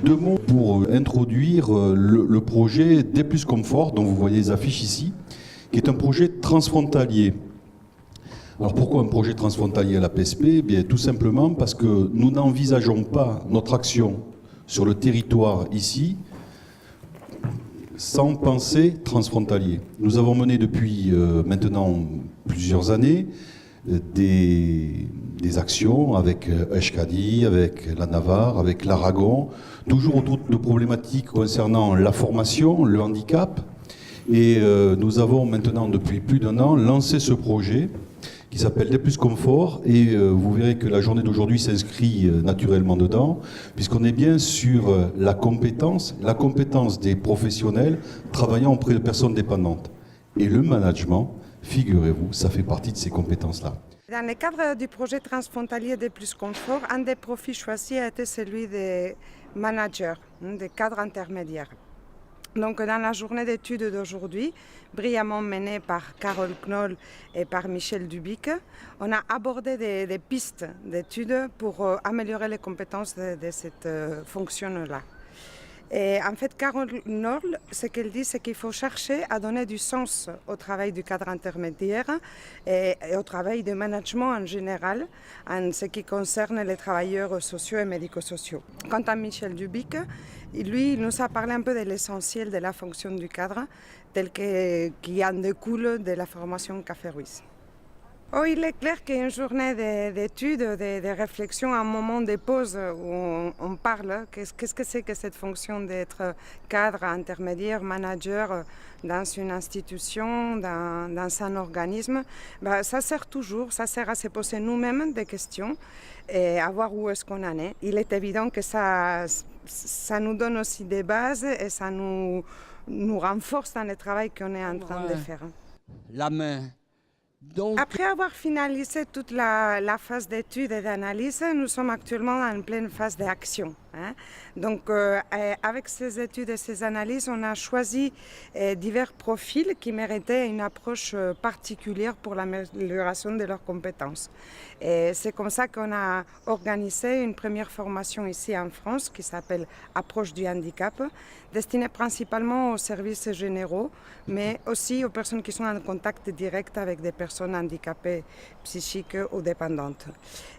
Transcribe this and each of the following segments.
Deux mots pour introduire le projet D+ Confort, dont vous voyez les affiches ici, qui est un projet transfrontalier. Alors pourquoi un projet transfrontalier à la PSP? Bien, tout simplement parce que nous n'envisageons pas notre action sur le territoire ici sans penser transfrontalier. Nous avons mené depuis maintenant plusieurs années des actions avec Euskadi, avec la Navarre, avec l'Aragon, toujours autour de problématiques concernant la formation, le handicap. Et nous avons maintenant, depuis plus d'1 an, lancé ce projet qui s'appelle D+ Confort, et vous verrez que la journée d'aujourd'hui s'inscrit naturellement dedans, puisqu'on est bien sur la compétence des professionnels travaillant auprès de personnes dépendantes. Et le management, figurez-vous, ça fait partie de ces compétences-là. Dans le cadre du projet transfrontalier D+ Confort, un des profils choisis a été celui des managers, des cadres intermédiaires. Donc dans la journée d'études d'aujourd'hui, brillamment menée par Carole Knoll et par Michel Dubic, on a abordé des pistes d'études pour améliorer les compétences de cette fonction-là. Et en fait, Carole Knoll, ce qu'elle dit, c'est qu'il faut chercher à donner du sens au travail du cadre intermédiaire et au travail du management en général, en ce qui concerne les travailleurs sociaux et médico-sociaux. Quant à Michel Dubic, lui, il nous a parlé un peu de l'essentiel de la fonction du cadre, tel qui en découle de la formation Café Ruiz. Oh, il est clair qu'une journée d'études, de réflexion, un moment de pause où on parle, qu'est-ce que c'est que cette fonction d'être cadre, intermédiaire, manager dans une institution, dans un organisme, ça sert toujours, ça sert à se poser nous-mêmes des questions et à voir où est-ce qu'on en est. Il est évident que ça nous donne aussi des bases et ça nous renforce dans le travail qu'on est en train de faire. La main. Donc... Après avoir finalisé toute la phase d'étude et d'analyse, nous sommes actuellement en pleine phase d'action. Donc avec ces études et ces analyses, on a choisi divers profils qui méritaient une approche particulière pour l'amélioration de leurs compétences. Et c'est comme ça qu'on a organisé une première formation ici en France qui s'appelle Approche du handicap, destinée principalement aux services généraux, mais aussi aux personnes qui sont en contact direct avec des personnes handicapées psychiques ou dépendantes.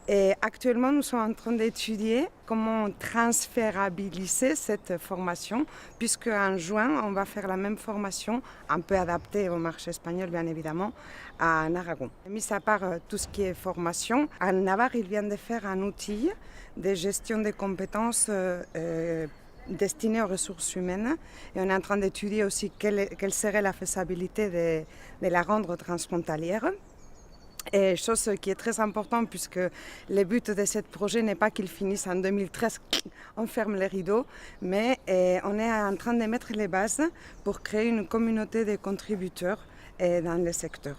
Et actuellement, nous sommes en train d'étudier comment transférabiliser cette formation, puisque en juin, on va faire la même formation, un peu adaptée au marché espagnol, bien évidemment, en Aragon. Mis à part tout ce qui est formation, en Navarre, ils viennent de faire un outil de gestion des compétences destiné aux ressources humaines, et on est en train d'étudier aussi quelle serait la faisabilité de la rendre transfrontalière. Et chose qui est très importante puisque le but de ce projet n'est pas qu'il finisse en 2013, on ferme les rideaux, mais on est en train de mettre les bases pour créer une communauté de contributeurs dans le secteur.